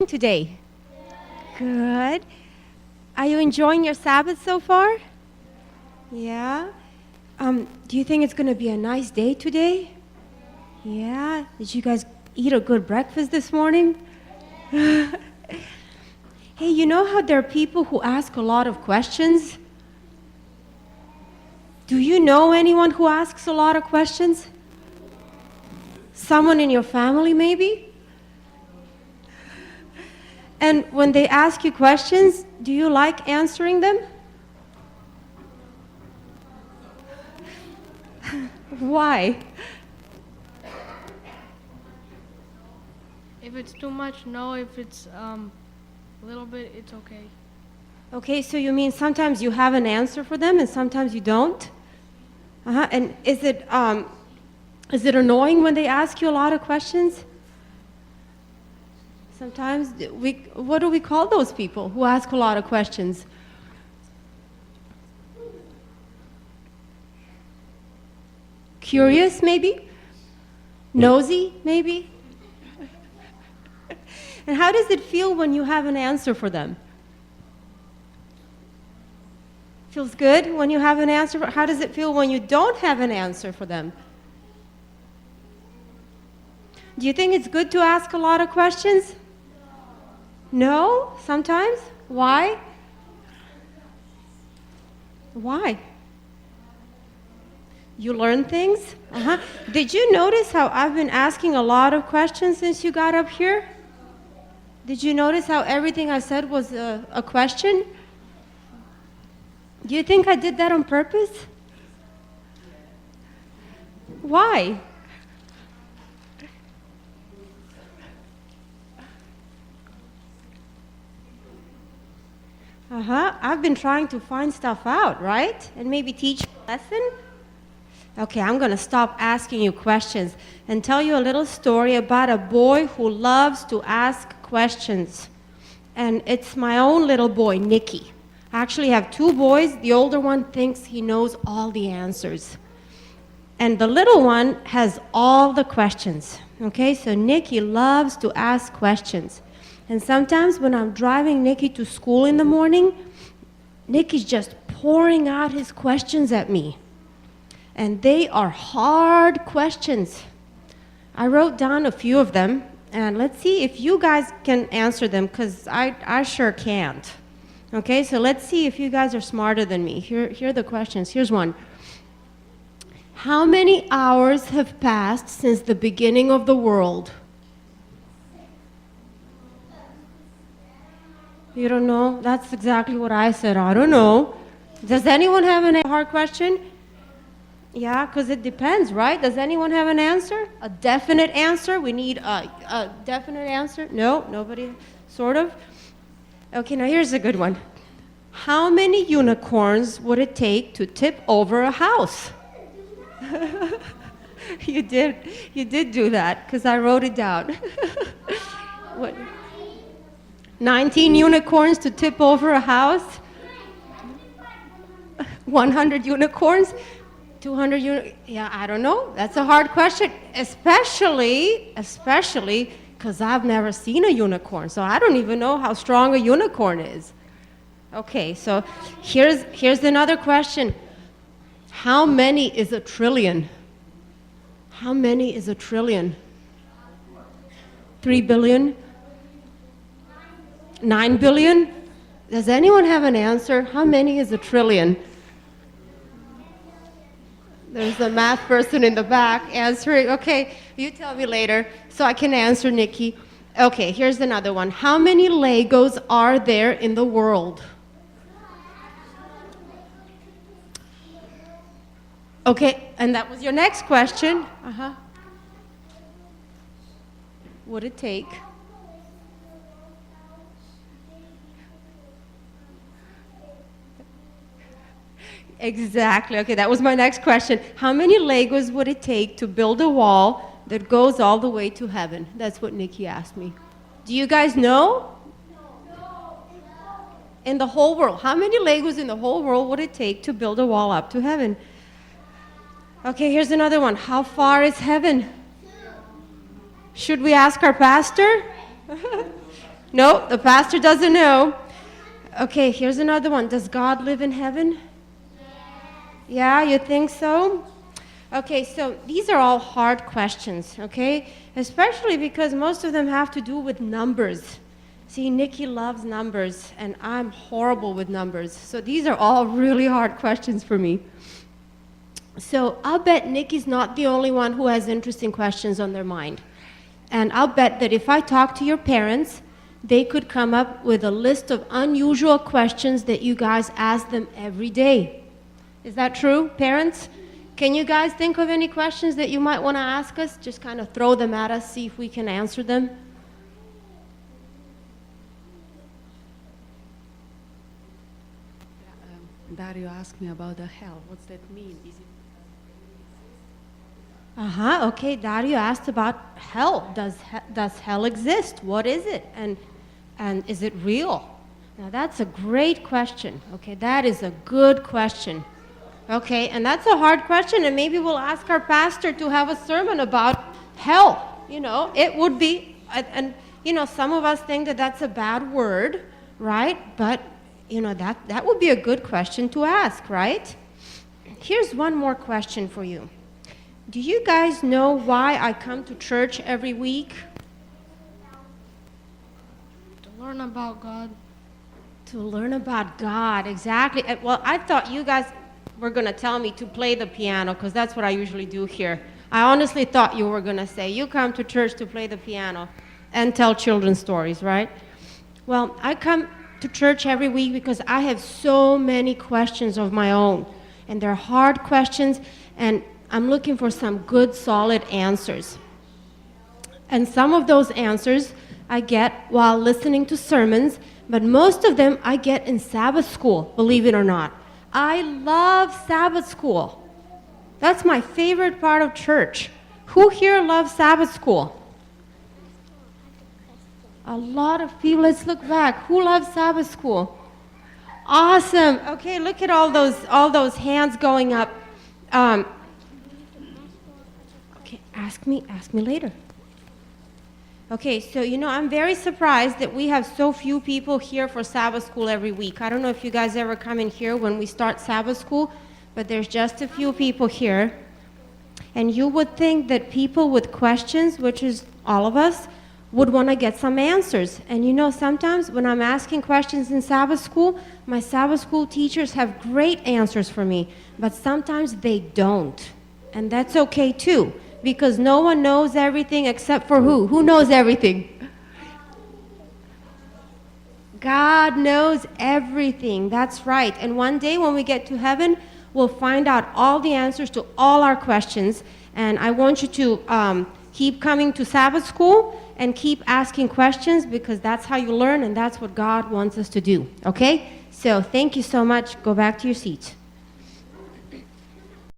Today? Good. Are you enjoying your Sabbath so far? Yeah. Do you think it's going to be a nice day today? Yeah. Did you guys eat a good breakfast this morning? Hey, you know how there are people who ask a lot of questions? Do you know anyone who asks a lot of questions? Someone in your family, maybe? And when they ask you questions, do you like answering them? Why? If it's too much, no. If it's a little bit, it's okay. Okay, so you mean sometimes you have an answer for them and sometimes you don't? And is it annoying when they ask you a lot of questions? Sometimes what do we call those people who ask a lot of questions? Curious, maybe? Nosy, maybe? And how does it feel when you have an answer for them? Feels good when you have an answer? How does it feel when you don't have an answer for them? Do you think it's good to ask a lot of questions? No? Sometimes? Why? Why? You learn things? Did you notice how I've been asking a lot of questions since you got up here? Did you notice how everything I said was a question? Do you think I did that on purpose? Why? I've been trying to find stuff out, right? And maybe teach a lesson? Okay, I'm going to stop asking you questions and tell you a little story about a boy who loves to ask questions. And it's my own little boy, Nicky. I actually have two boys. The older one thinks he knows all the answers. And the little one has all the questions. Okay, so Nicky loves to ask questions. And sometimes when I'm driving Nicky to school in the morning, Nicky's just pouring out his questions at me. And they are hard questions. I wrote down a few of them, and let's see if you guys can answer them, because I sure can't. Okay, so let's see if you guys are smarter than me. Here are the questions. Here's one. How many hours have passed since the beginning of the world? You don't know? That's exactly what I said. I don't know. Does anyone have a hard question? Yeah, because it depends, right? Does anyone have an answer? A definite answer? We need a definite answer? No? Nobody? Sort of? Okay, now here's a good one. How many unicorns would it take to tip over a house? You did do that, because I wrote it down. What? 19 unicorns to tip over a house? 100 unicorns? 200 yeah, I don't know. That's a hard question, especially because I've never seen a unicorn, so I don't even know how strong a unicorn is. Okay, so here's another question. How many is a trillion? How many is a trillion? 3 billion? 9 billion? Does anyone have an answer? How many is a trillion? There's a math person in the back answering. Okay, you tell me later so I can answer, Nikki. Okay, here's another one. How many Legos are there in the world? Okay, and that was your next question. Would it take? Exactly. Okay, that was my next question. How many Legos would it take to build a wall that goes all the way to heaven? That's what Nikki asked me. Do you guys know? In the whole world. How many Legos in the whole world would it take to build a wall up to heaven? Okay, here's another one. How far is heaven? Should we ask our pastor? No, the pastor doesn't know. Okay, here's another one. Does God live in heaven? Yeah, you think so? Okay, so these are all hard questions, okay? Especially because most of them have to do with numbers. See, Nikki loves numbers, and I'm horrible with numbers. So these are all really hard questions for me. So I'll bet Nikki's not the only one who has interesting questions on their mind. And I'll bet that if I talk to your parents, they could come up with a list of unusual questions that you guys ask them every day. Is that true, parents? Can you guys think of any questions that you might want to ask us? Just kind of throw them at us, see if we can answer them. Dario asked me about the hell. What's that mean? Is it Okay, Dario asked about hell. Does hell exist? What is it? And is it real? Now that's a great question. Okay, that is a good question. Okay, and that's a hard question, and maybe we'll ask our pastor to have a sermon about hell. You know, it would be, and you know, some of us think that that's a bad word, right? But you know, that would be a good question to ask, right? Here's one more question for you. Do you guys know why I come to church every week? To learn about God. To learn about God, exactly. Well, I thought you guys were going to tell me to play the piano, because that's what I usually do here. I honestly thought you were going to say, you come to church to play the piano and tell children's stories, right? Well, I come to church every week because I have so many questions of my own, and they're hard questions, and I'm looking for some good, solid answers. And some of those answers I get while listening to sermons, but most of them I get in Sabbath school, believe it or not. I love Sabbath school. That's my favorite part of church. Who here loves Sabbath school? A lot of people. Let's look back. Who loves Sabbath school? Awesome. Okay, look at all those hands going up. Okay, ask me later. Okay, so you know, I'm very surprised that we have so few people here for Sabbath school every week. I don't know if you guys ever come in here when we start Sabbath school, but there's just a few people here. And you would think that people with questions, which is all of us, would want to get some answers. And you know, sometimes when I'm asking questions in Sabbath school, my Sabbath school teachers have great answers for me, but sometimes they don't. And that's okay too, because no one knows everything except for who? Who knows everything? God knows everything. That's right. And one day when we get to heaven, we'll find out all the answers to all our questions. And I want you to keep coming to Sabbath school and keep asking questions, because that's how you learn, and that's what God wants us to do. Okay? So thank you so much. Go back to your seats.